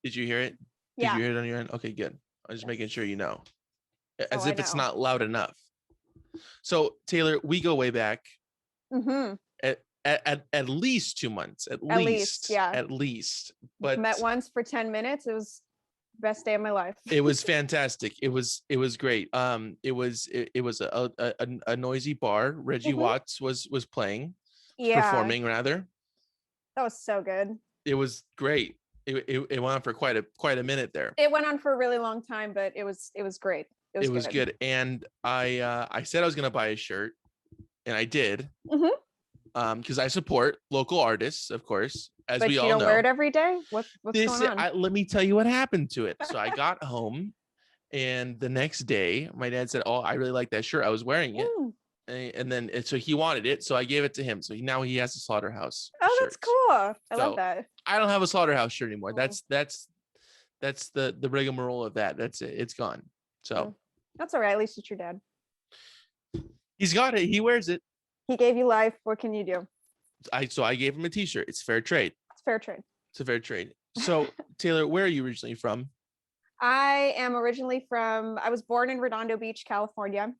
Did you hear it? Did Yeah. you hear it on your end? Okay, good. I'm just making sure you know. As I if it's know. not loud enough. So Taylor, we go way back. Mm-hmm. At least 2 months. At least, yeah. At least. But met once for 10 minutes. It was the best day of my life. it was fantastic. It was great. It was a noisy bar. Reggie Watts was playing, performing rather. That was so good. It was great. It went on for quite a minute there. It went on for a really long time, but it was great. It was good. And I said I was gonna buy a shirt, and I did. Because I support local artists, of course, as we all know. But you don't wear it every day? What's going on? Let me tell you what happened to it. So I got home, and the next day, my dad said, "Oh, I really like that shirt. I was wearing it." And then so he wanted it, so I gave it to him. So now he has a Slaughterhouse. Oh, shirt. That's cool. I love that. I don't have a Slaughterhouse shirt anymore. That's the rigmarole of that. That's it. It's gone. So that's all right. At least it's your dad. He's got it. He wears it. He gave you life. What can you do? I gave him a t-shirt. It's fair trade. It's fair trade. It's a fair trade. So Taylor, where are you originally from? I am originally I was born in Redondo Beach, California.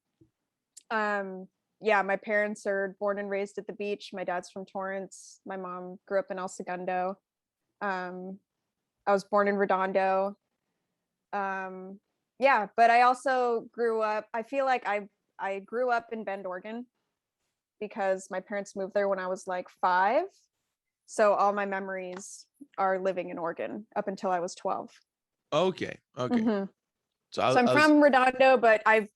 My parents are born and raised at the beach. My dad's from Torrance. My mom grew up in El Segundo. I was born in Redondo. But I also grew up, I feel like I grew up in Bend, Oregon, because my parents moved there when I was like 5. So all my memories are living in Oregon up until I was 12. Okay. So I'm from Redondo, but I've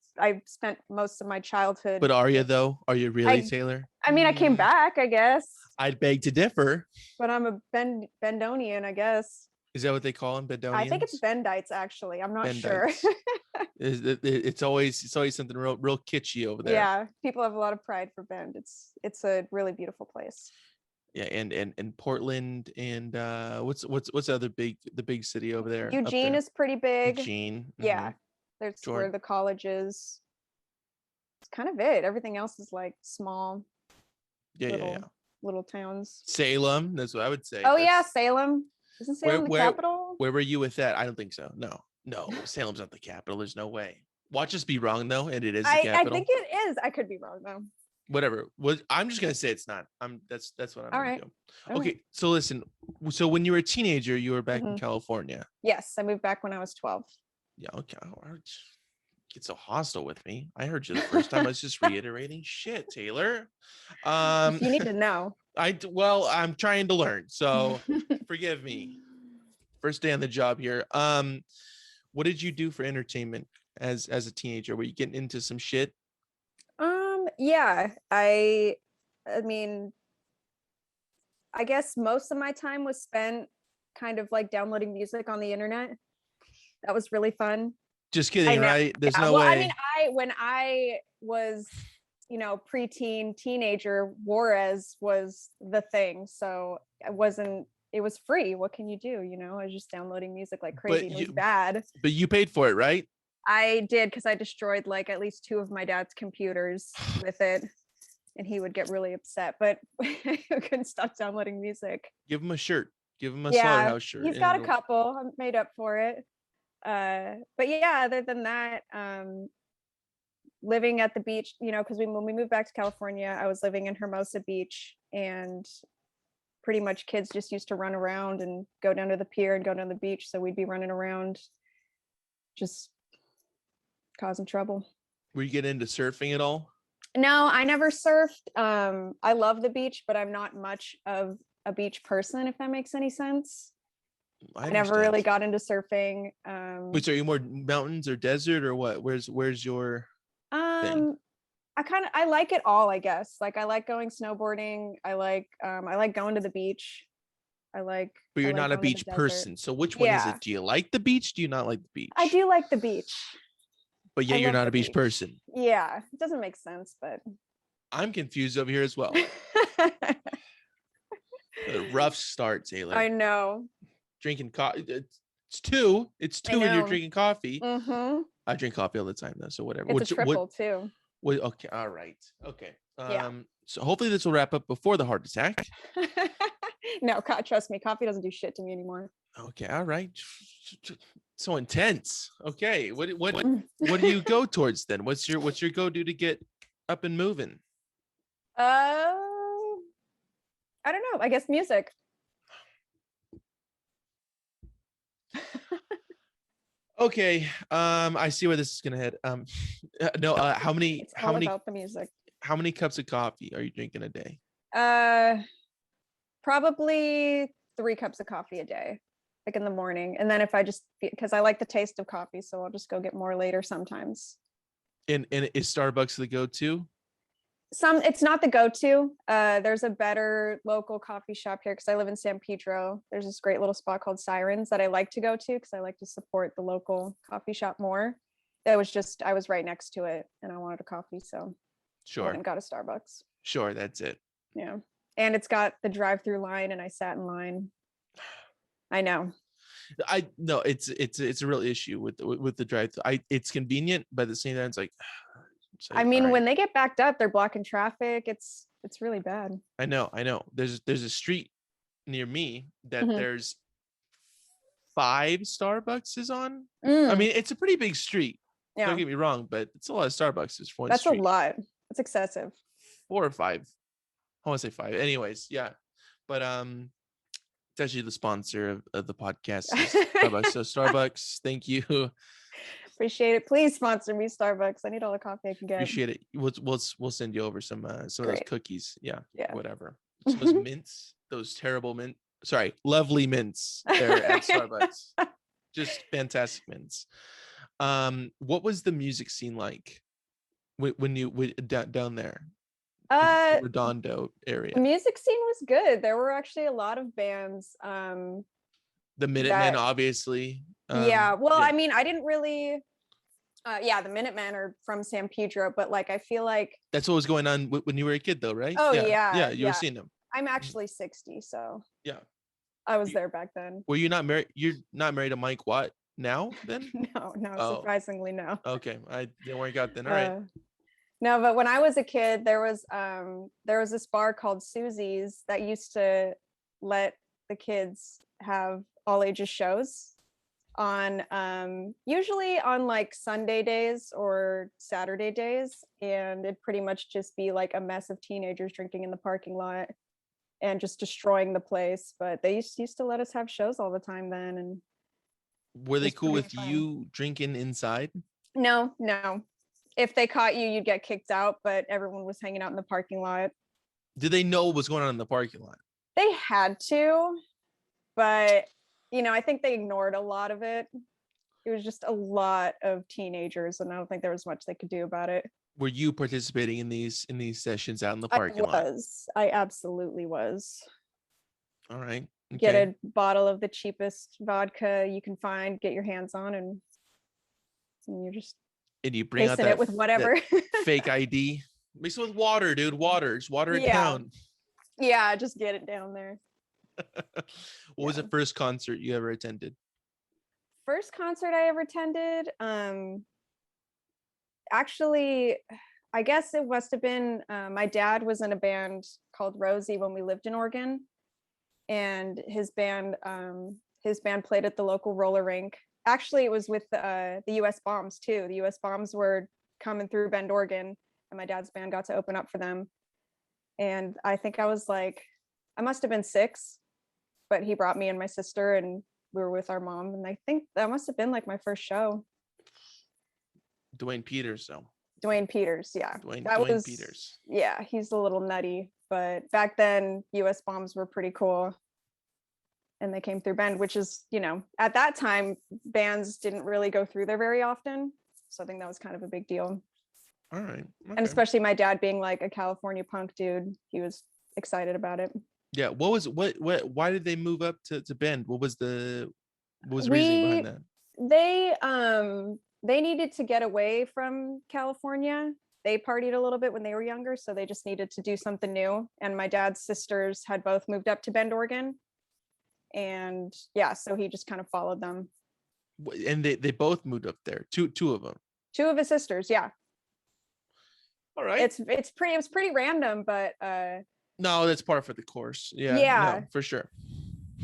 spent most of my childhood. But are you though? Are you really, Taylor? I mean, I came back, I guess. I'd beg to differ. But I'm a Bendonian, I guess. Is that what they call them, Bendonians? I think it's Bendites, actually. I'm not sure. It's always something real kitschy over there. Yeah, people have a lot of pride for Bend. It's a really beautiful place. Yeah, and Portland, and what's the other big city over there? Eugene is pretty big. Eugene. Yeah, there's where the college is. It's kind of it. Everything else is like small. Little towns. Salem, that's what I would say. Oh yeah, Salem. Isn't Salem the capital? Where were you with that? I don't think so. No, Salem's not the capital. There's no way. Watch us be wrong though, and it is the capital. I think it is. I could be wrong though. Whatever. I'm just gonna say it's not. That's what I'm gonna do. Okay. Right. So listen. So when you were a teenager, you were back in California. Yes, I moved back when I was 12. Yeah. Okay. Get so hostile with me. I heard you the first time. I was just reiterating shit, Taylor. You need to know. I'm trying to learn, so forgive me. First day on the job here. What did you do for entertainment as a teenager? Were you getting into some shit? Yeah, I mean, I guess most of my time was spent kind of like downloading music on the internet. That was really fun. Just kidding, right? There's no way. I mean, when I was, preteen, teenager, Juarez was the thing. So it was free. What can you do? I was just downloading music like crazy. It was bad. But you paid for it, right? I did, because I destroyed like at least 2 of my dad's computers with it, and he would get really upset. But I couldn't stop downloading music. Give him a shirt. Give him a Slaughterhouse shirt. He's got a couple. I made up for it. But yeah, other than that, living at the beach, because when we moved back to California, I was living in Hermosa Beach, and pretty much kids just used to run around and go down to the pier and go down to the beach. So we'd be running around just causing trouble. Were you getting into surfing at all? No, I never surfed. I love the beach, but I'm not much of a beach person, if that makes any sense. I never really got into surfing. Wait, so are you more mountains or desert or what? Where's your thing? I like it all, I guess. Like I like going snowboarding. I like going to the beach. But you're not a beach person. So which one is it? Do you like the beach? Do you not like the beach? I do like the beach. But yeah, you're not a beach person. Yeah, it doesn't make sense, but I'm confused over here as well. A rough start, Taylor. I know. Drinking coffee. It's 2 and you're drinking coffee. Mm-hmm. I drink coffee all the time though, so whatever. It's a triple too. Okay, all right. Okay. So hopefully this will wrap up before the heart attack. No, trust me, coffee doesn't do shit to me anymore. Okay, all right. So intense. Okay, what do you go towards then? What's your go-to to get up and moving? I don't know. I guess music. Okay, I see where this is gonna head. No, It's all about the music. how many cups of coffee are you drinking a day? Probably 3 cups of coffee a day, like in the morning, and then if I just, because I like the taste of coffee, so I'll just go get more later sometimes. And is Starbucks the go-to? It's not the go-to. There's a better local coffee shop here because I live in San Pedro. There's this great little spot called Sirens that I like to go to because I like to support the local coffee shop more. I was right next to it and I wanted a coffee, so I went Sure, and got a Starbucks. sure, that's it. Yeah, and it's got the drive-through line, and I sat in line. I know. I no, it's a real issue with the drive-through. It's convenient, but at the same time, it's like, I mean, all when right. they get backed up, they're blocking traffic. It's really bad. I know. There's a street near me that Mhm. there's 5 Starbucks on. I Mm, mean, it's a pretty big street. Don't yeah, get me wrong, but it's a lot of Starbucks for one that's a street. lot. That's excessive. 4 or 5. I want to say 5. Anyways, yeah. But it's actually the sponsor of the podcast is Starbucks. So Starbucks, thank you. Appreciate it. Please sponsor me, Starbucks. I need all the coffee I can get. Appreciate it. We'll send you over some of those Great. cookies. Yeah, Yeah. whatever. So those mints, those terrible lovely mints there at Starbucks. Just fantastic mints. What was the music scene like when you down there in the Uh, Redondo the area? music scene was good. There were actually a lot of bands. The Minutemen, That obviously. Yeah. Well, Yeah. I mean, I didn't really. Yeah, the Minutemen are from San Pedro, but like I feel like. That's what was going on when you were a kid, though, right? Oh Yeah, yeah, you were yeah. seeing them. I'm actually 60, so Yeah. I was there back then. Were you not married? You're not married to Mike Watt now, then? No, Oh, surprisingly no. okay. I didn't work out then. All right. No, but when I was a kid, there was this bar called Susie's that used to let the kids have all ages shows on usually on like Sunday days or Saturday days, and it'd pretty much just be like a mess of teenagers drinking in the parking lot and just destroying the place. But they used to let us have shows all the time then, and Were it they was cool pretty with fun. you drinking inside? No, if they caught you, you'd get kicked out, but everyone was hanging out in the parking lot. Did they know what was going on in the parking lot? They had to, but I think they ignored a lot of it. It was just a lot of teenagers, and I don't think there was much they could do about it. Were you participating in these sessions out in the parking lot? I absolutely was. All right. Get Okay. a bottle of the cheapest vodka you can find, get your hands on, and you're just And you bring out tasting it with whatever. fake ID. Mix it with water, dude. Water. Just water it Yeah. down. Yeah, just get it down there. What was the first concert you ever attended? First concert I ever attended, actually, I guess it must have been, my dad was in a band called Rosie when we lived in Oregon, and his band played at the local roller rink. Actually, it was with the US Bombs too. The US Bombs were coming through Bend, Oregon, and my dad's band got to open up for them. And I think I must have been 6, but he brought me and my sister, and we were with our mom, and I think that must have been like my first show. Dwayne Peters, though. Dwayne Peters, yeah. Dwayne Peters. Yeah, he's a little nutty, but back then US Bombs were pretty cool. And they came through Bend, which is, at that time, bands didn't really go through there very often. So I think that was kind of a big deal. All right. Okay. And especially my dad being like a California punk dude, he was excited about it. Yeah. Why did they move up to Bend? What was the reasoning behind that? They needed to get away from California. They partied a little bit when they were younger, so they just needed to do something new. And my dad's sisters had both moved up to Bend, Oregon. And yeah, so he just kind of followed them. And they both moved up there. Two of them. 2 of his sisters, yeah. All right. It was pretty random, but No, that's part for the course. Yeah, Yeah. no, for sure.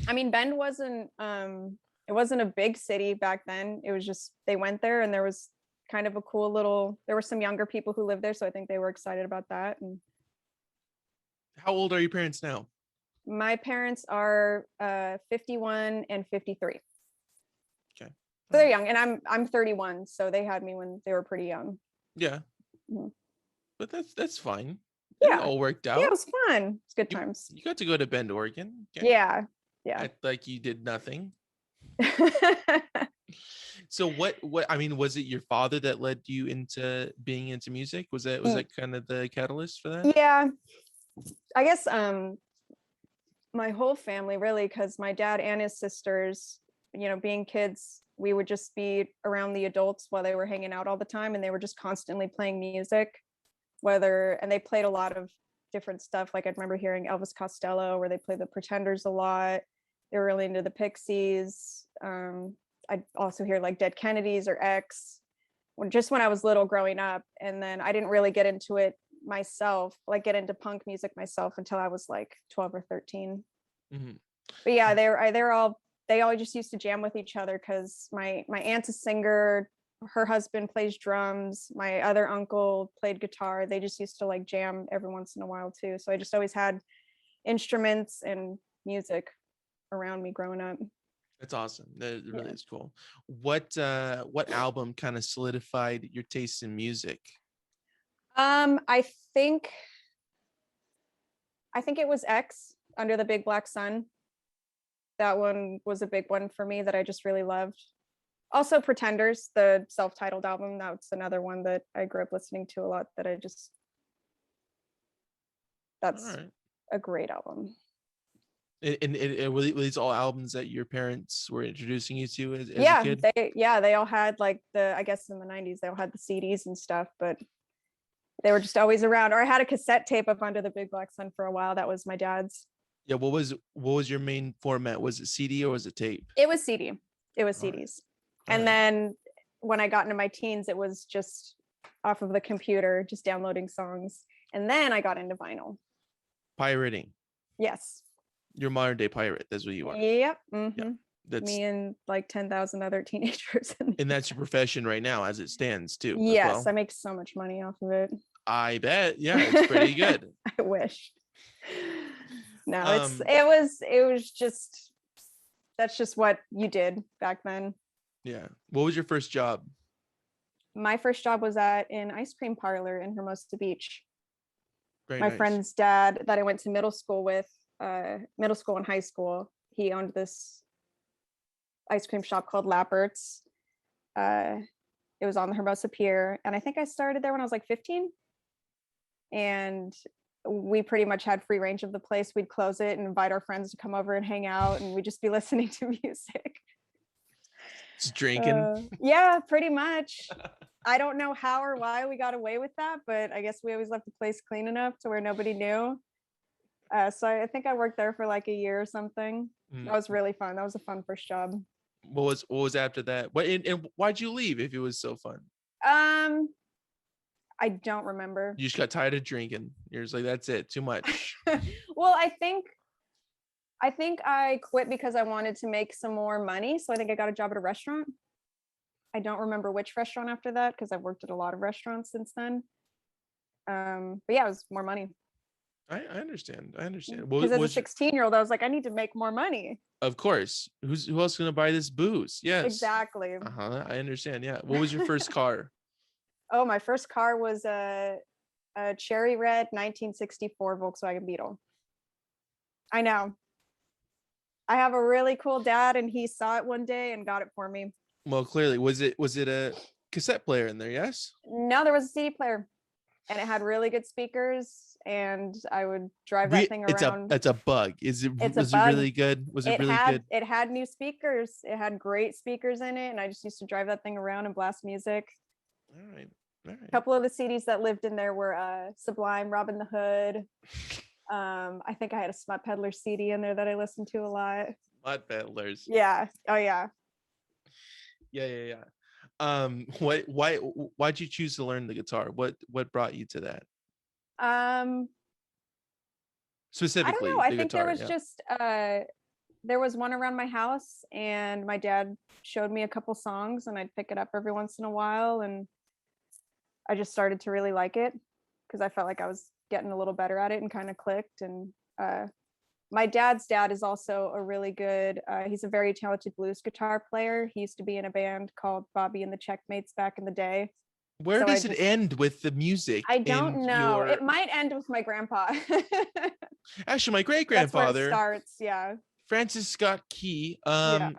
I mean, Bend wasn't it wasn't a big city back then. It was just they went there and there was kind of a cool little there were some younger people who lived there, so I think they were excited about that. And How old are your parents now? my parents are 51 and 53. Okay. So they're young, and I'm 31, so they had me when they were pretty young. Yeah. Mhm. But that's fine. It Yeah. all worked Yeah, out. it was fun. It's good You, times. you got to go to Bend, Oregon. Okay. Yeah. Yeah. Act like you did nothing. So what I mean, was it your father that led you into being into music? Was that kind of the catalyst for that? Yeah. I guess my whole family really, because my dad and his sisters, being kids, we would just be around the adults while they were hanging out all the time, and they were just constantly playing music. And they played a lot of different stuff. Like I remember hearing Elvis Costello, where they played the Pretenders a lot. They were really into the Pixies. I'd also hear like Dead Kennedys or X, just when I was little growing up. And then I didn't really get into it myself, like get into punk music myself, until I was like 12 or 13. Mm-hmm. But yeah, they all just used to jam with each other, because my aunt's a singer, her husband plays drums, my other uncle played guitar. They just used to like jam every once in a while too. So I just always had instruments and music around me growing up. That's awesome. That really Yeah. is cool. What album kind of solidified your taste in music? I think it was X, Under the Big Black Sun. That one was a big one for me that I just really loved. Also Pretenders, the self-titled album, that's another one that I grew up listening to a lot, that's All a great album. right. And were these all albums that your parents were introducing you to as a Yeah, kid? they all had like I guess in the 90s they all had the CDs and stuff, but they were just always around. Or I had a cassette tape of Under the Big Black Sun for a while. That was my dad's. Yeah, what was your main format? Was it CD or was it tape? It was CD. It was All right. CDs. And then when I got into my teens, it was just off of the computer, just downloading songs. And then I got into vinyl. Pirating. Yes. You're a modern day pirate. That's what you are. Yep. Yeah. That's me and like 10,000 other teenagers. And that's your profession right now as it stands too. Yes, as well. I make so much money off of it. I bet. Yeah, it's pretty good. I wish. No, it was just, that's just what you did back then. Yeah. What was your first job? My first job was at an ice cream parlor in Hermosa Beach. Very my nice. friend's dad that I went to middle school and high school, he owned this ice cream shop called Lappert's. It was on the Hermosa Pier, and I think I started there when I was like 15. And we pretty much had free range of the place. We'd close it and invite our friends to come over and hang out, and we'd just be listening to music. Just drinking. Yeah, pretty much. I don't know how or why we got away with that, but I guess we always left the place clean enough to where nobody knew. So I think I worked there for like a year or something. That was really fun. That was a fun first job. What was after that? And why'd you leave if it was so fun? I don't remember. You just got tired of drinking. You're just like, that's it, too much. Well, I think I quit because I wanted to make some more money. So I think I got a job at a restaurant. I don't remember which restaurant after that, because I've worked at a lot of restaurants since then. But yeah, it was more money. I understand. Because as a 16-year-old, I was like, I need to make more money. Of course. Who else is gonna buy this booze? Yes. Exactly. I understand. Yeah. What was your first car? Oh, my first car was a cherry red 1964 Volkswagen Beetle. I know. I have a really cool dad, and he saw it one day and got it for me. Well, clearly, was it a cassette player in there? Yes. No, there was a CD player, and it had really good speakers, and I would drive that thing around. It's a bug. Was it really good? Was it really good? It had new speakers. It had great speakers in it, and I just used to drive that thing around and blast music. All right. A couple of the CDs that lived in there were Sublime, Robin the Hood. I think I had a Smut Peddler CD in there that I listened to a lot. Smut Peddlers. Yeah. Oh yeah. Yeah. Why'd you choose to learn the guitar? What brought you to that? I don't Specifically know. I the think there guitar. was Yeah. just there was one around my house, and my dad showed me a couple songs, and I'd pick it up every once in a while, and I just started to really like it because I felt like I was getting a little better at it and kind of clicked. And my dad's dad is also a really good, he's a very talented blues guitar player. He used to be in a band called Bobby and the Checkmates back in the day. Where So does it end with the music I in don't know. your? It might end with my grandpa. Actually, my great That's where it grandfather, starts. Yeah. Francis Scott Key. Yeah.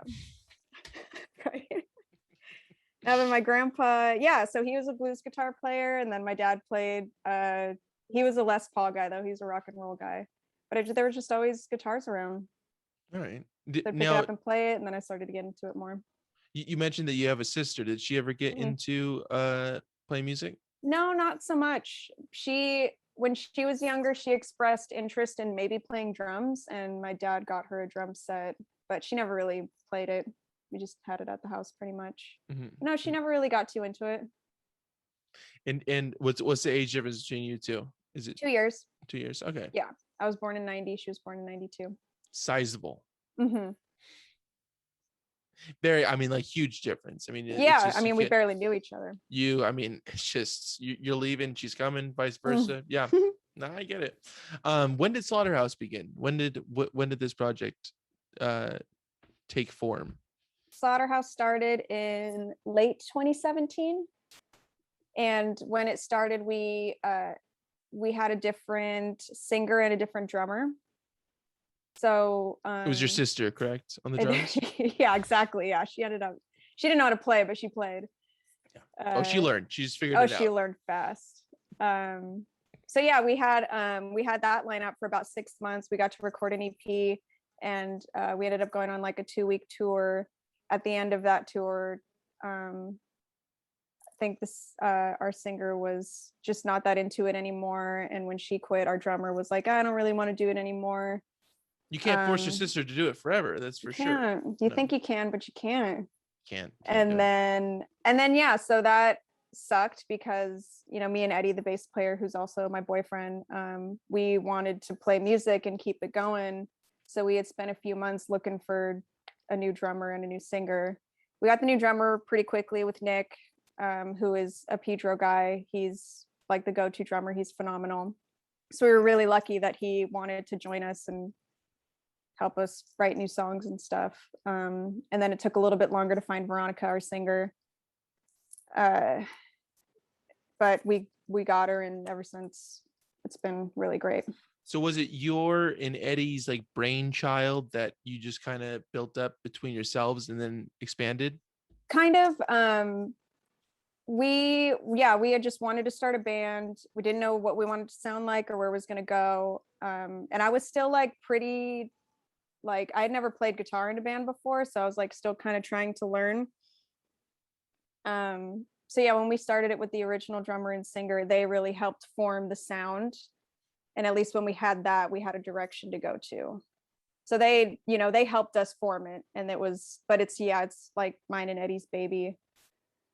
Right. Now then my grandpa, yeah, so he was a blues guitar player, and then my dad played, he was a Les Paul guy though, he's a rock and roll guy. But there were just always guitars around. All right. So I'd pick it Now, up and play it, and then I started to get into it more. you mentioned that you have a sister. Did she ever get Mhm. into playing music? No, not so much. When she was younger, she expressed interest in maybe playing drums, and my dad got her a drum set, but she never really played it. We just had it at the house pretty much. Mm-hmm. No, she never really got too into it. And what's the age difference between you two? Is it 2 years. 2 years? Okay. Yeah. I was born in 90. She was born in 92. Sizable. Mm-hmm. Very, I mean, like huge difference. I mean, Yeah, just, I mean, we barely knew each other. I mean, it's just you're leaving, she's coming, vice versa. Yeah. No, I get it. When did Slaughterhouse begin? When did this project take form? Slaughterhouse started in late 2017, and when it started, we had a different singer and a different drummer. So It was your sister, correct, on the drums? Yeah, exactly. Yeah, she didn't know how to play, but she played. Yeah. She learned. She's figured it out. She learned fast. So yeah, we had that lineup for about 6 months. We got to record an EP, and we ended up going on like a 2-week tour. At the end of that tour, I think our singer was just not that into it anymore, and when she quit, our drummer was like, I don't really want to do it anymore. You can't force your sister to do it forever, that's for sure. You think you can, but you can't. Can't and then yeah, so that sucked because, you know, me and Eddie, the bass player, who's also my boyfriend, we wanted to play music and keep it going. So we had spent a few months looking for a new drummer and a new singer. We got the new drummer pretty quickly with Nick, who is a Pedro guy. He's like the go-to drummer. He's phenomenal. So we were really lucky that he wanted to join us and help us write new songs and stuff. And then it took a little bit longer to find Veronica, our singer. But we got her, and ever since it's been really great. So was it your and Eddie's like brainchild that you just kind of built up between yourselves and then expanded? Kind of. We had just wanted to start a band. We didn't know what we wanted to sound like or where it was going to go. And I was still like pretty, like, I had never played guitar in a band before, so I was like still kind of trying to learn. So yeah, when we started it with the original drummer and singer, they really helped form the sound. And at least when we had that, we had a direction to go to. So they helped us form it. And it's like mine and Eddie's baby.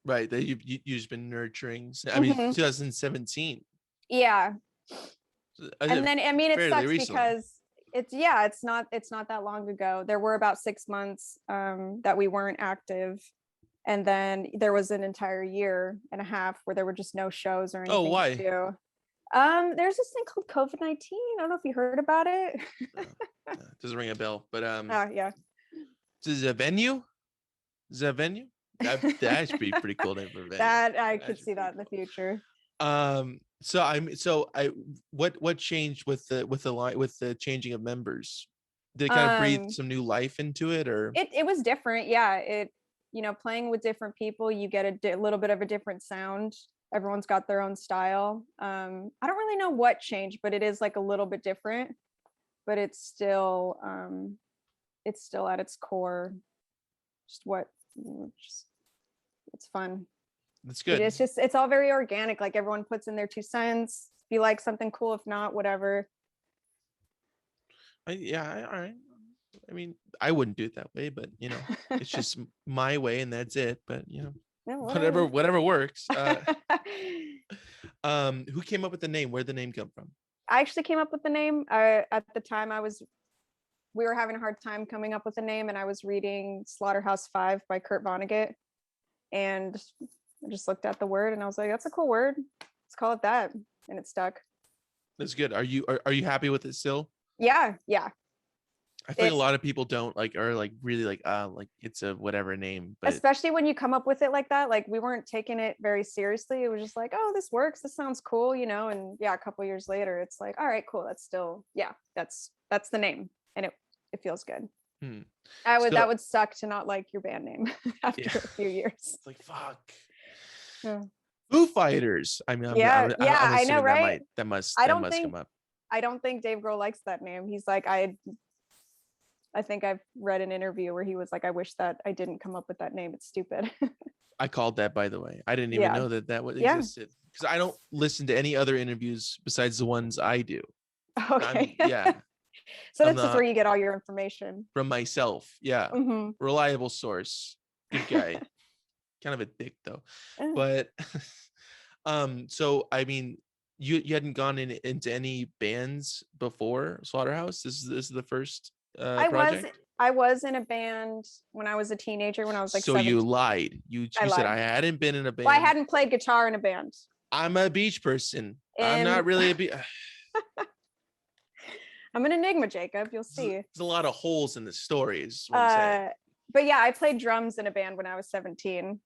Right. That you've just been nurturing. I mean, 2017. Yeah. And then, I mean, it sucks recently. because it's not that long ago. There were about 6 months that we weren't active. And then there was an entire year and a half where there were just no shows or anything. Oh, why? To do. There's this thing called COVID-19. I don't know if you heard about it. Doesn't ring a bell, but yeah. Is it a venue? That should be pretty cool name for a venue. That I could see that in the future. What changed with the changing of members? Did it kind of breathe some new life into it, or it was different? Yeah, playing with different people, you get a little bit of a different sound. Everyone's got their own style. I don't really know what changed, but it is like a little bit different. But it's still at its core it's fun. That's good. It's all very organic. Like everyone puts in their 2 cents. If you like something, cool. If not, whatever. All right. I mean, I wouldn't do it that way, but it's just my way, and that's it. But whatever works. Who came up with the name? Where'd the name come from? I actually came up with the name. At the time, we were having a hard time coming up with a name, and I was reading Slaughterhouse 5 by Kurt Vonnegut, and I just looked at the word and I was like, that's a cool word. Let's call it that, and it stuck. That's good. Are you happy with it still? Yeah. I feel like a lot of people don't are really like it's a whatever name, but especially when you come up with it like that. Like, we weren't taking it very seriously. It was just like, oh, this works, this sounds cool, and yeah, a couple years later it's like, all right, cool, that's still, yeah, that's the name, and it feels good. That would suck to not like your band name after a few years. It's like, fuck. Yeah. Foo Fighters. I mean, I'm I know, right? That must come up. I don't think Dave Grohl likes that name. He's like, I think I've read an interview where he was like, I wish that I didn't come up with that name. It's stupid. I called that, by the way. I didn't even know that existed, because I don't listen to any other interviews besides the ones I do. Okay. So that's just where you get all your information. From myself. Yeah. Mm-hmm. Reliable source. Good guy. Kind of a dick though. But so I mean, you hadn't gone into any bands before Slaughterhouse? This is the first project? I was in a band when I was a teenager, when I was like so 17. You lied. You said I hadn't been in a band. Well, I hadn't played guitar in a band. I'm a beach person. I'm not really a beach. I'm an enigma, Jacob. You'll see. There's a lot of holes in the story, is what I'm saying. But yeah, I played drums in a band when I was 17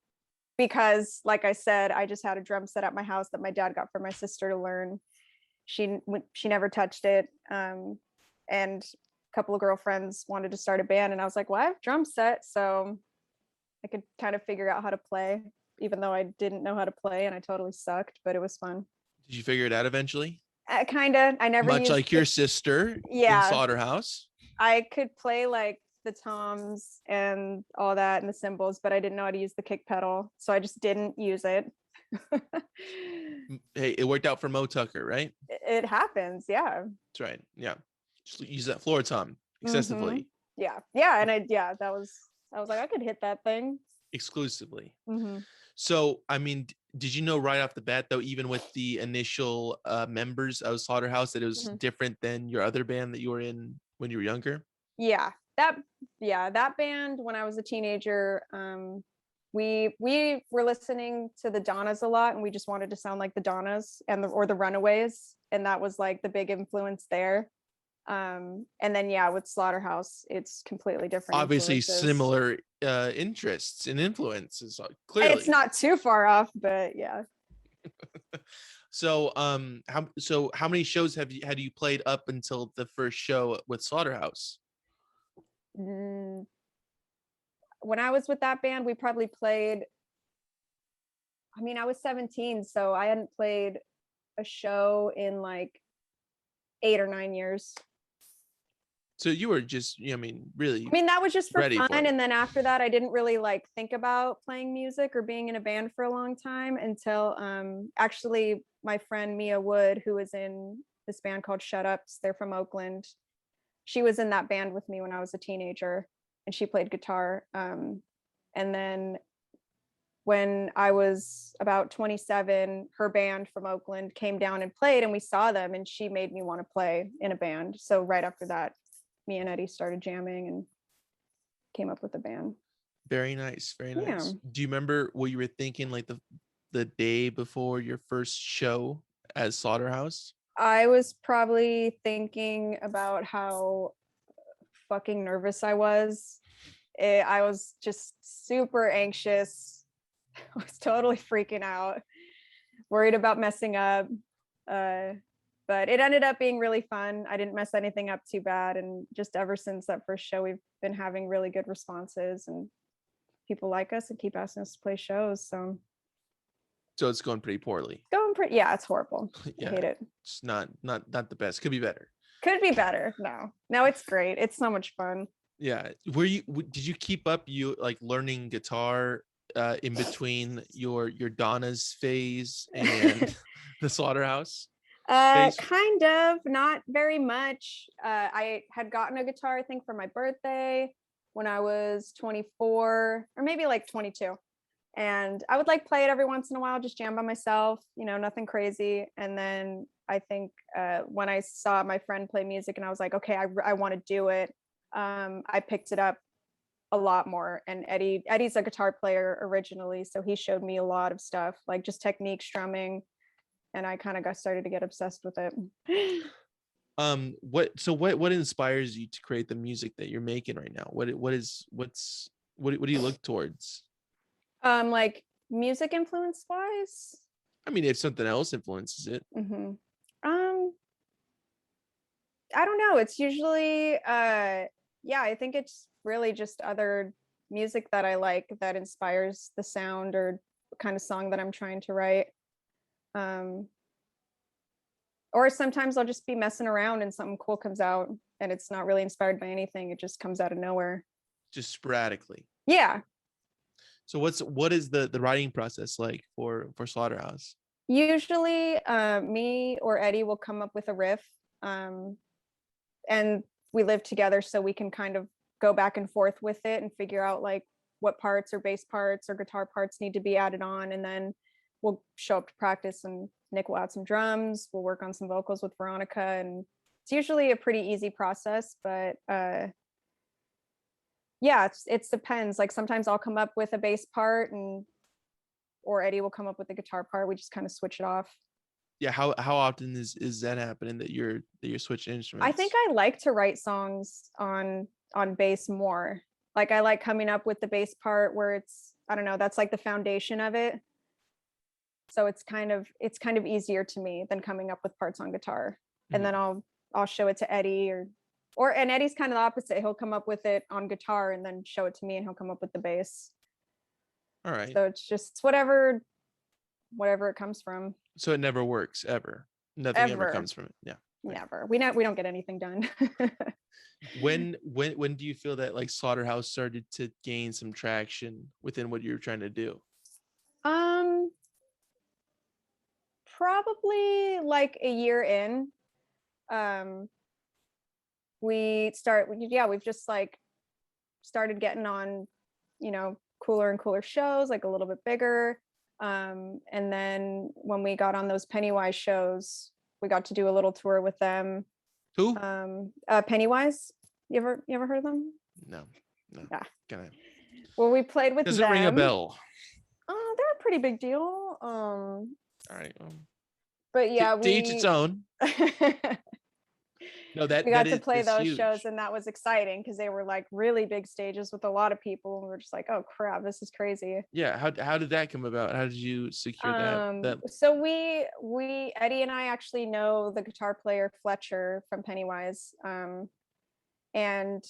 because, like I said, I just had a drum set at my house that my dad got for my sister to learn. She never touched it. And a couple of girlfriends wanted to start a band, and I was like, well, I have a drum set, so I could kind of figure out how to play, even though I didn't know how to play and I totally sucked, but it was fun. Did you figure it out eventually? Kind of. I never much like your sister in Slaughterhouse. I could play like the toms and all that and the cymbals, but I didn't know how to use the kick pedal, so I just didn't use it. Hey, it worked out for Mo Tucker, right? It happens. Yeah, that's right. Yeah, just use that floor tom excessively. Mm-hmm. And I was like, I could hit that thing exclusively. Mm-hmm. So I mean, did you know right off the bat, though, even with the initial members of Slaughterhouse, that it was different than your other band that you were in when you were younger? That band, when I was a teenager, we were listening to the Donnas a lot, and we just wanted to sound like the Donnas or the Runaways, and that was like the big influence there. And then with Slaughterhouse, it's completely different. Obviously similar interests and influences, clearly. It's not too far off, but yeah. So how many shows had you played up until the first show with Slaughterhouse? When I was with that band, we probably played, I was 17, so I hadn't played a show in like 8 or 9 years. So you were just, really. That was just for fun. And then after that, I didn't really like think about playing music or being in a band for a long time until actually my friend Mia Wood, who was in this band called Shut Ups, they're from Oakland. She was in that band with me when I was a teenager, and she played guitar. And then when I was about 27, her band from Oakland came down and played, and we saw them, and she made me want to play in a band. So right after that, me and Eddie started jamming and came up with a band. Very nice. Very nice. Yeah. Do you remember what you were thinking like the day before your first show as Slaughterhouse? I was probably thinking about how fucking nervous I was. I was just super anxious. I was totally freaking out, worried about messing up. But it ended up being really fun. I didn't mess anything up too bad. And just ever since that first show, we've been having really good responses, and people like us and keep asking us to play shows. So it's going pretty poorly. It's horrible. I hate it. It's not the best. Could be better. Could be better. No, it's great. It's so much fun. Yeah. Did you keep up learning guitar in between your Donna's phase and the Slaughterhouse? Kind of, not very much. I had gotten a guitar, I think, for my birthday when I was 24, or maybe like 22. And I would like play it every once in a while, just jam by myself, nothing crazy. And then I think when I saw my friend play music and I was like, okay, I want to do it, I picked it up a lot more. And Eddie's a guitar player originally, so he showed me a lot of stuff, like just technique, strumming, and I kind of got started to get obsessed with it. What inspires you to create the music that you're making right now? What do you look towards? Like music influence wise. I mean, if something else influences it. Mm-hmm. I don't know. It's usually yeah, I think it's really just other music that I like that inspires the sound or kind of song that I'm trying to write. Or sometimes I'll just be messing around and something cool comes out and it's not really inspired by anything. It just comes out of nowhere. Just sporadically. Yeah. So what is the writing process like for Slaughterhouse? Usually me or Eddie will come up with a riff. And we live together, so we can kind of go back and forth with it and figure out like what parts or bass parts or guitar parts need to be added on. And then we'll show up to practice and Nick will add some drums. We'll work on some vocals with Veronica, and it's usually a pretty easy process. But yeah, it depends. Like sometimes I'll come up with a bass part, or Eddie will come up with the guitar part. We just kind of switch it off. Yeah, how often is that happening that you're switching instruments? I think I like to write songs on bass more. Like I like coming up with the bass part where it's, I don't know, that's like the foundation of it. So it's kind of easier to me than coming up with parts on guitar. And then I'll show it to Eddie and Eddie's kind of the opposite. He'll come up with it on guitar and then show it to me and he'll come up with the bass. All right. So it's whatever it comes from. So it never works ever. Nothing ever comes from it. Yeah. Never. We don't get anything done. When do you feel that like Slaughterhouse started to gain some traction within what you're trying to do? Probably like a year in. We've just like started getting on, cooler and cooler shows, like a little bit bigger. And then when we got on those Pennywise shows, we got to do a little tour with them. Who? Pennywise. You ever heard of them? No. Yeah. Kinda. Well, we played with them. Does it ring a bell? Oh, they're a pretty big deal. All right. But yeah, to each its own. No, we got to play those huge shows, and that was exciting because they were like really big stages with a lot of people, and we were just like, oh crap, this is crazy. Yeah. How did that come about? How did you secure that? So we Eddie and I actually know the guitar player Fletcher from Pennywise, and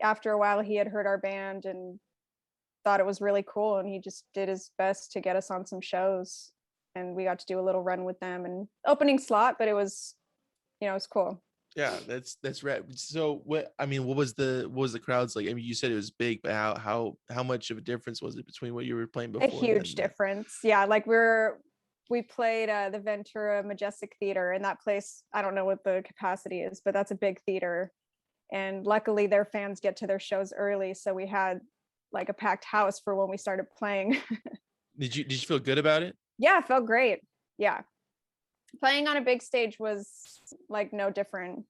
after a while he had heard our band and thought it was really cool, and he just did his best to get us on some shows, and we got to do a little run with them and opening slot, but it was it was cool. Yeah, that's right. So what was the crowds like? I mean, you said it was big, but how much of a difference was it between what you were playing before? A huge difference. Yeah, like we played the Ventura Majestic Theater, and that place, I don't know what the capacity is, but that's a big theater. And luckily their fans get to their shows early, so we had like a packed house for when we started playing. Did you feel good about it? Yeah, it felt great. Yeah. Playing on a big stage was like no different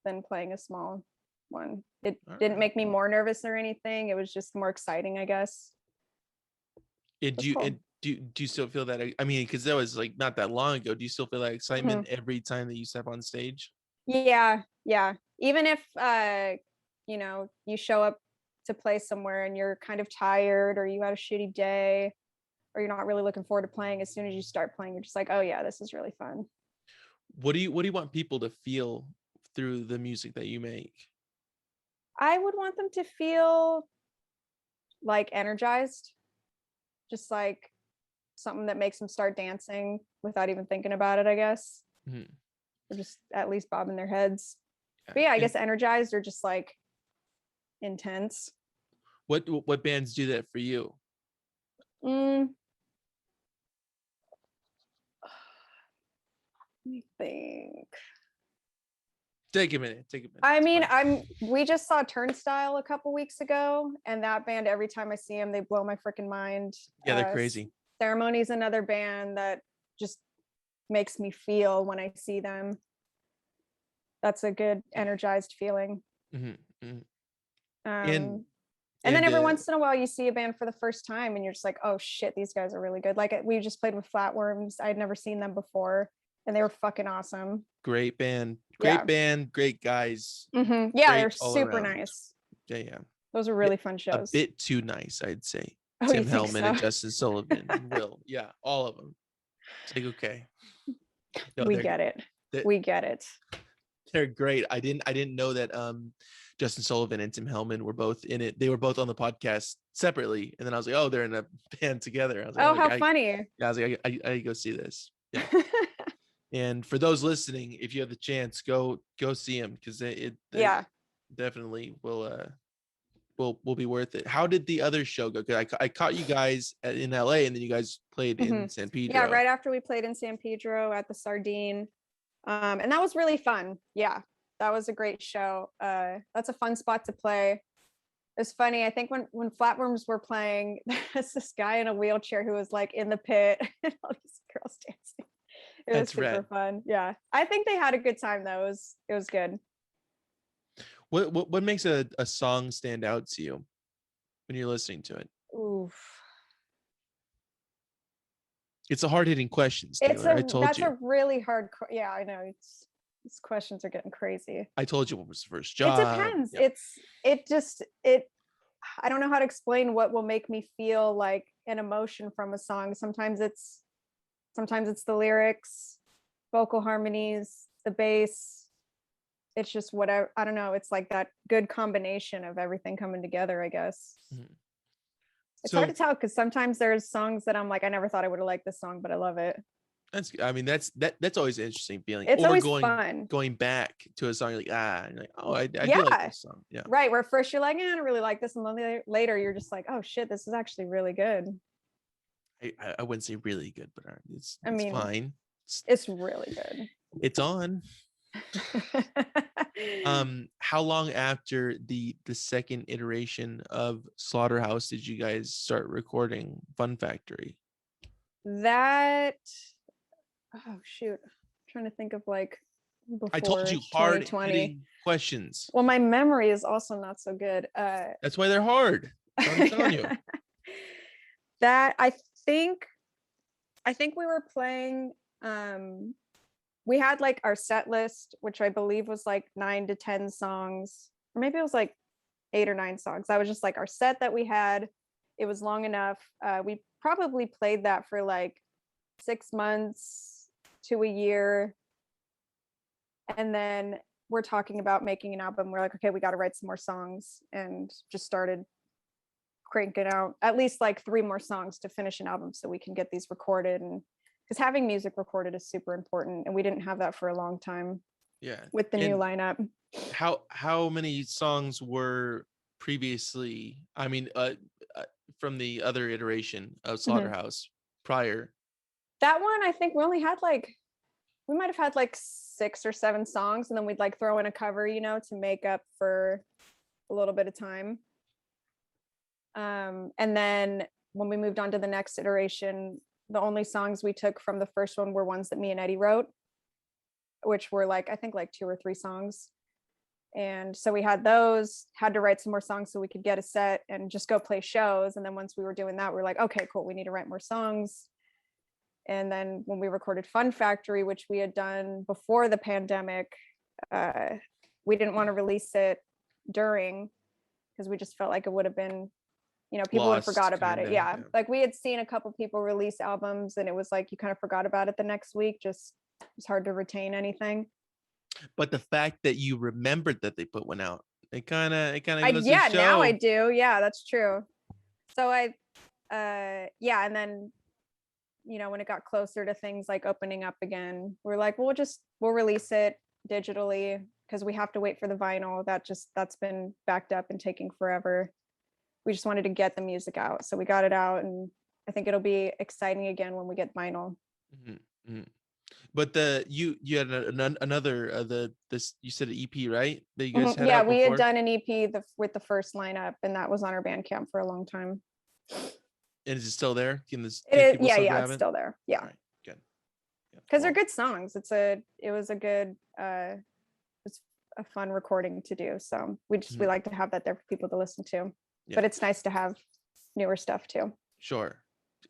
than playing a small one. It didn't make me more nervous or anything. It was just more exciting, I guess. Do you still feel that? I mean, because that was like not that long ago. Do you still feel that excitement every time that you step on stage? Yeah. Even if you show up to play somewhere and you're kind of tired or you had a shitty day, or you're not really looking forward to playing, as soon as you start playing, you're just like, oh yeah, this is really fun. What do you want people to feel through the music that you make? I would want them to feel like energized, just like something that makes them start dancing without even thinking about it, I guess. Or just at least bobbing their heads. But yeah, I guess energized or just like intense. What bands do that for you? Let me think. Take a minute. I It's mean, fine. we just saw Turnstile a couple weeks ago, and that band, every time I see them, they blow my freaking mind. Yeah, they're crazy. Ceremony's another band that just makes me feel when I see them. That's a good energized feeling. Mm-hmm. And And then every once in a while you see a band for the first time and you're just like, oh shit, these guys are really good. Like we just played with Flatworms. I'd never seen them before and they were fucking awesome. great band, Yeah. great guys. Mm-hmm. Yeah, Great they're all super around. Yeah. Yeah. Those are really fun A shows. bit too nice, I'd say. Oh, Tim you think Hellman so? and Justin Sullivan and Will. Yeah, all of them. It's like, okay. No, we get it. They're great. I didn't know that Justin Sullivan and Tim Hellman were both in it. They were both on the podcast separately, and then I was like, oh, they're in a band together. I was like, oh, how funny. Yeah, I was like, I go see this. Yeah. And for those listening, if you have the chance, go see them because it definitely will be worth it. How did the other show go? Because I caught you guys in LA, and then you guys played in San Pedro. Yeah, right after we played in San Pedro at the Sardine. And that was really fun. Yeah, that was a great show. That's a fun spot to play. It's funny. I think when Flatworms were playing, there's this guy in a wheelchair who was like in the pit and all these girls dancing. It was super fun. Yeah, I think they had a good time though. It was good. What makes a song stand out to you when you're listening to it? Oof. It's a hard-hitting question, Taylor. That's a really hard. Yeah, I know. These questions are getting crazy. I told you what was the first job. It depends. Yep. I don't know how to explain what will make me feel like an emotion from a song. Sometimes it's the lyrics, vocal harmonies, the bass. It's just whatever. I don't know. It's like that good combination of everything coming together, I guess. Mm-hmm. It's hard to tell because sometimes there's songs that I'm like, I never thought I would have liked this song, but I love it. That's always an interesting feeling. It's always fun. Going back to a song, you're like, oh, I do like this song. Yeah. Right. Where first you're like, I don't really like this. And then later you're just like, oh shit, this is actually really good. I wouldn't say really good, but it's fine. It's really good. It's on. How long after the second iteration of Slaughterhouse did you guys start recording Fun Factory? Oh shoot, I'm trying to think of like before I told you hard hitting questions. Well, my memory is also not so good. That's why they're hard. I'm telling you. That I think we were playing we had like our set list, which I believe was like 9 to 10 songs, or maybe it was like 8 or 9 songs. That was just like our set that we had. It was long enough. We probably played that for like 6 months to a year. And then we're talking about making an album. We're like, okay, we got to write some more songs, and just started cranking out at least like 3 more songs to finish an album so we can get these recorded. And because having music recorded is super important, and we didn't have that for a long time. Yeah, with the new lineup. How many songs were previously? I mean, from the other iteration of Slaughterhouse prior. That one, I think we might have had like 6 or 7 songs, and then we'd like throw in a cover, to make up for a little bit of time. And then when we moved on to the next iteration, the only songs we took from the first one were ones that me and Eddie wrote, which were like, I think like 2 or 3 songs. And so we had to write some more songs so we could get a set and just go play shows. And then once we were doing that, we were like, okay, cool, we need to write more songs. And then when we recorded Fun Factory, which we had done before the pandemic, we didn't want to release it during, because we just felt like it would have been, people would have forgot about it. Yeah. Like we had seen a couple people release albums, and it was like you kind of forgot about it the next week. Just it's hard to retain anything. But the fact that you remembered that they put one out, it kind of goes to show. Now I do. Yeah, that's true. So and then when it got closer to things like opening up again, we're like, we'll release it digitally, because we have to wait for the vinyl. That's been backed up and taking forever. We just wanted to get the music out, so we got it out, and I think it'll be exciting again when we get vinyl. Mm-hmm. But you had another this you said an EP, right? That you guys had Yeah, out we before? had done an EP with the first lineup, and that was on our Bandcamp for a long time. And is it still there? Can It is, people yeah, still yeah, grab it's it? still there. Yeah, All right, good. Yeah, because they're good songs. It was a good it's a fun recording to do. So we like to have that there for people to listen to. Yeah. But it's nice to have newer stuff too. Sure.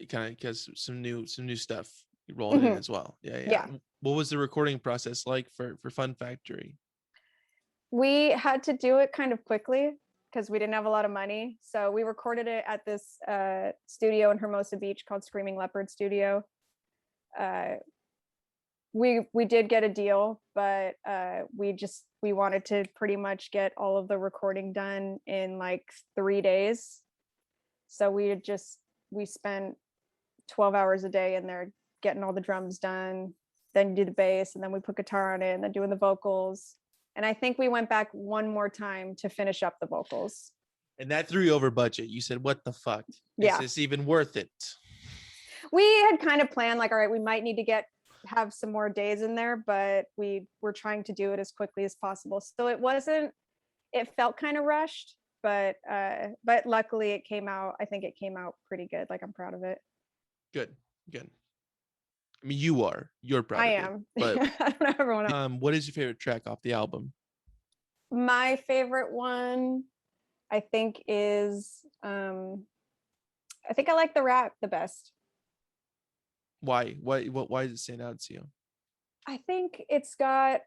Kind of because some new stuff rolling in as well. Yeah. What was the recording process like for Fun Factory? We had to do it kind of quickly because we didn't have a lot of money. So we recorded it at this studio in Hermosa Beach called Screaming Leopard Studio. We did get a deal, but we wanted to pretty much get all of the recording done in like 3 days. So we spent 12 hours a day in there getting all the drums done, then do the bass, and then we put guitar on it, and then doing the vocals. And I think we went back one more time to finish up the vocals. And that threw you over budget. You said, what the fuck? Yeah. Is this even worth it? We had kind of planned like, all right, we might need to have some more days in there, but we were trying to do it as quickly as possible. So it felt kind of rushed, but luckily it came out. I think it came out pretty good. Like, I'm proud of it. Good. I mean, you're proud. I of am. It, but I don't know everyone else. What is your favorite track off the album? My favorite one, I think, is I think I like the rap the best. Why does it stand out to you? I think it's got,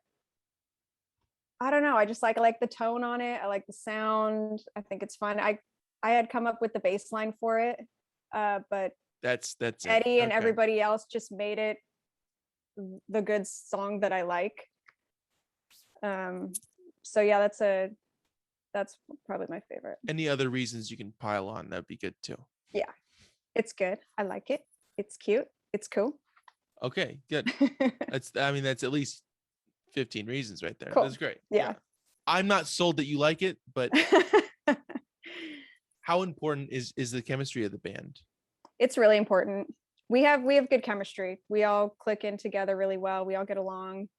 I don't know, I like the tone on it. I like the sound. I think it's fun. I had come up with the bass line for it, but that's Eddie and everybody else just made it the good song that I like. So yeah, that's probably my favorite. Any other reasons you can pile on, that'd be good too. Yeah, it's good. I like it. It's cute. It's cool. Okay, good. That's at least 15 reasons right there. Cool. That's great. Yeah. I'm not sold that you like it, but how important is the chemistry of the band? It's really important. We have good chemistry. We all click in together really well. We all get along.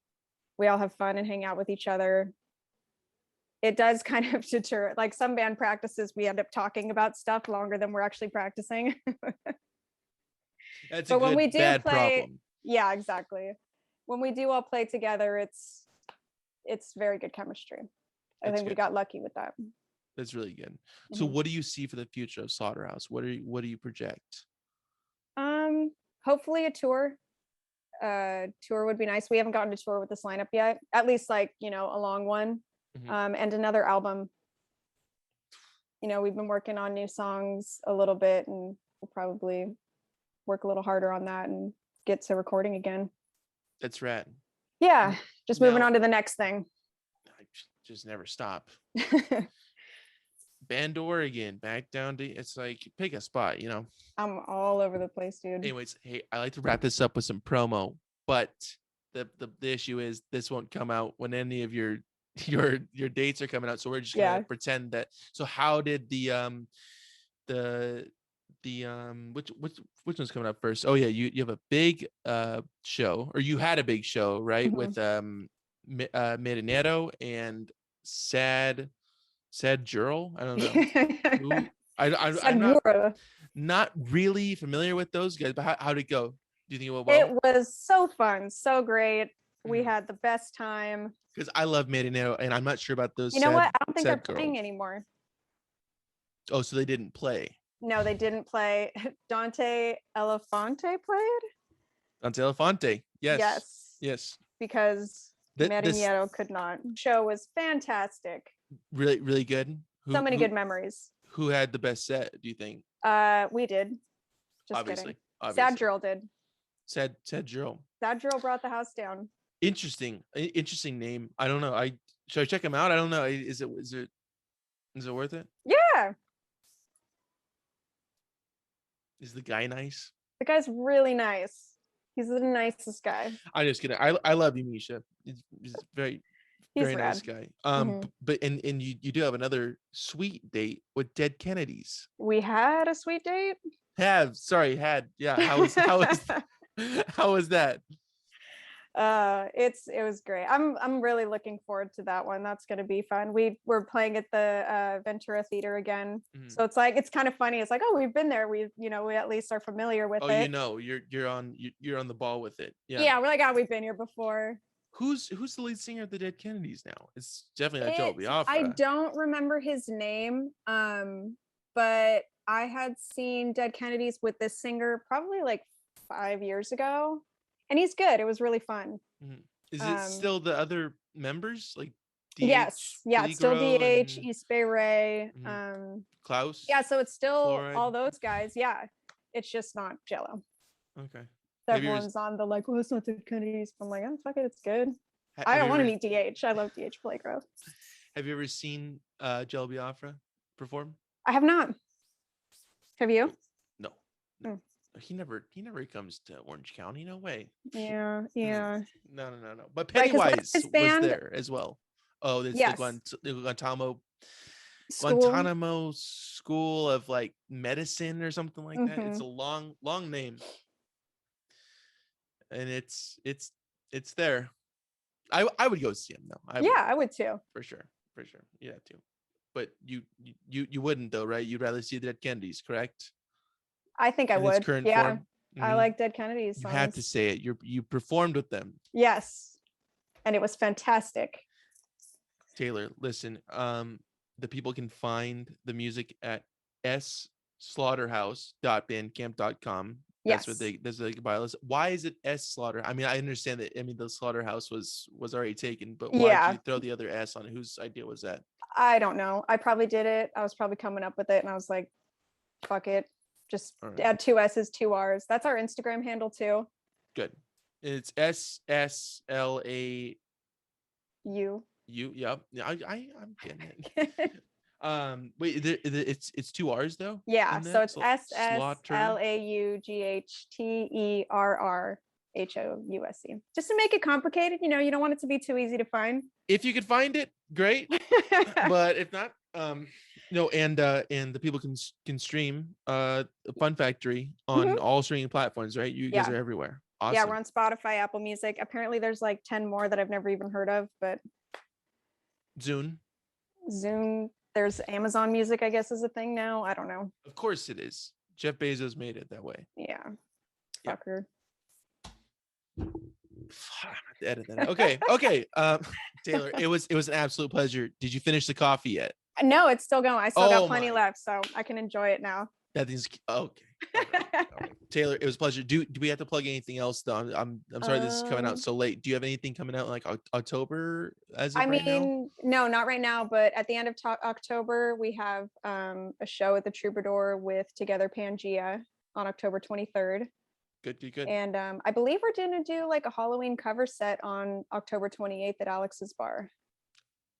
We all have fun and hang out with each other. It does kind of deter, like some band practices, we end up talking about stuff longer than we're actually practicing. That's but a good, when we do bad play, problem. Yeah, exactly. When we do all play together, it's very good chemistry. I think we got lucky with that. That's really good. So what do you see for the future of Slaughterhouse? What do you project? Hopefully a tour. Tour would be nice. We haven't gotten to tour with this lineup yet. At least a long one. And another album. We've been working on new songs a little bit, and we'll probably work a little harder on that and get to recording again. That's rad. Yeah, just moving on to the next thing. I just never stop. Bend, Oregon, back down to, it's like, pick a spot, I'm all over the place, dude. Anyways, hey, I like to wrap this up with some promo, but the issue is this won't come out when any of your dates are coming out, so we're just gonna pretend that. So how did which one's coming up first? Oh yeah, you have a big show, or you had a big show, right? With Marinero and Sad Girl. I don't know. I'm not really familiar with those guys, but how'd it go? Do you think it went well? It was so fun, so great. We had the best time. Because I love Marinero, and I'm not sure about those. You know what? I don't think they're playing anymore. Oh, so they didn't play? No, they didn't play. Dante Elefante played. Dante Elefante, yes. Because Marinero could not. Show was fantastic. Really, really good. So many good memories. Who had the best set, do you think? We did. Just obviously. Sad Girl did. Sad Girl. Sad Girl brought the house down. Interesting name. I don't know. Should I check him out? I don't know. Is it worth it? Yeah. Is the guy nice? The guy's really nice. He's the nicest guy. I'm just kidding. I love you, Misha. He's very nice guy. But and you do have another sweet date with Dead Kennedys. We had a sweet date. Yeah. How was that? It was great. I'm really looking forward to that one. That's gonna be fun. We're playing at the Ventura Theater again. So it's like it's kind of funny. It's like, oh, we've been there. We at least are familiar with it. You're on the ball with it. Yeah, we're like, oh, we've been here before. Who's the lead singer of the Dead Kennedys now? It's definitely not Joe Biafra. I don't remember his name. But I had seen Dead Kennedys with this singer probably like 5 years ago. And he's good. It was really fun. Is it still the other members like DH, yes, yeah, it's still DH, East Bay Ray, Klaus? Yeah, so it's still Fluoride. all those guys. Yeah, it's just not Jello. Okay. So everyone's on the like, well, it's not the Kennedys. I'm like, oh, fuck it, it's good. I don't want to meet DH. I love DH Playgrow. Have you ever seen Jello Biafra perform? I have not. Have you? No. He never comes to Orange County. No way. Yeah. No. But Pennywise was there as well. Oh, it's yes. the Guantanamo School of like Medicine or something like that. It's a long name, and it's there. I would go see him though. I would too. For sure. Yeah, too. But you wouldn't though, right? You'd rather see the Dead Kennedys, correct? I think I would. Yeah. Form? I like Dead Kennedys. You have to say it. You performed with them. Yes. And it was fantastic. Taylor, listen, the people can find the music at slaughterhouse.bandcamp.com. That's what they can buy. Why is it S Slaughter? I mean, I understand that. I mean, the Slaughterhouse was already taken, but why did you throw the other S on it? Whose idea was that? I don't know. I probably did it. I was probably coming up with it, and I was like, "Fuck it, just add 2 S's, 2 R's." That's our Instagram handle too. Good. It's SSLAU. Yep. I'm getting it. Wait, it's 2 R's though. Yeah, so it's SSLAUGHTERRHOUSE. Just to make it complicated, you don't want it to be too easy to find. If you could find it, great. But if not, and the people can stream Fun Factory on all streaming platforms, right? You guys are everywhere. Awesome. Yeah, we're on Spotify, Apple Music. Apparently there's like 10 more that I've never even heard of, but Zune. There's Amazon Music, I guess, is a thing now. I don't know. Of course it is. Jeff Bezos made it that way. Yeah. Fucker. I have to edit that out. Okay. Taylor, it was an absolute pleasure. Did you finish the coffee yet? No, it's still going. I still got plenty left, so I can enjoy it now. That is okay. Taylor, it was a pleasure. Do we have to plug anything else though? I'm sorry this is coming out so late. Do you have anything coming out like October as of right now? No, not right now, but at the end of October we have a show at the Troubadour with Together Pangea on October 23rd. Good. And I believe we're going to do like a Halloween cover set on October 28th at Alex's bar.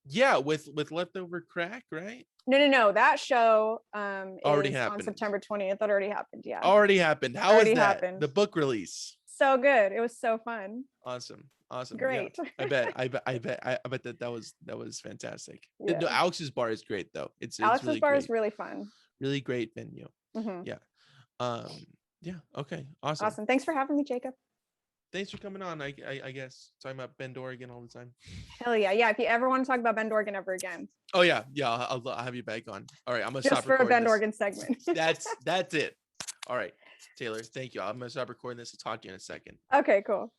Yeah, with Leftover Crack, right? No. That show already happened on September 20th. That already happened. Yeah. Already happened. How was that? Happened. The book release. So good. It was so fun. Awesome. Great. Yeah, I bet that was fantastic. Yeah. No, Alex's bar is great though. Alex's really bar great. is really fun. Really great venue. Yeah. Yeah. Okay. Awesome. Thanks for having me, Jacob. Thanks for coming on. I guess talking about Bend, Oregon all the time. Hell yeah. If you ever want to talk about Bend, Oregon ever again. Oh yeah. I'll have you back on. All right. I'm gonna stop recording for a Bend, Oregon segment. That's it. All right, Taylor. Thank you. I'm gonna stop recording this. I'll talk to you in a second. Okay. Cool.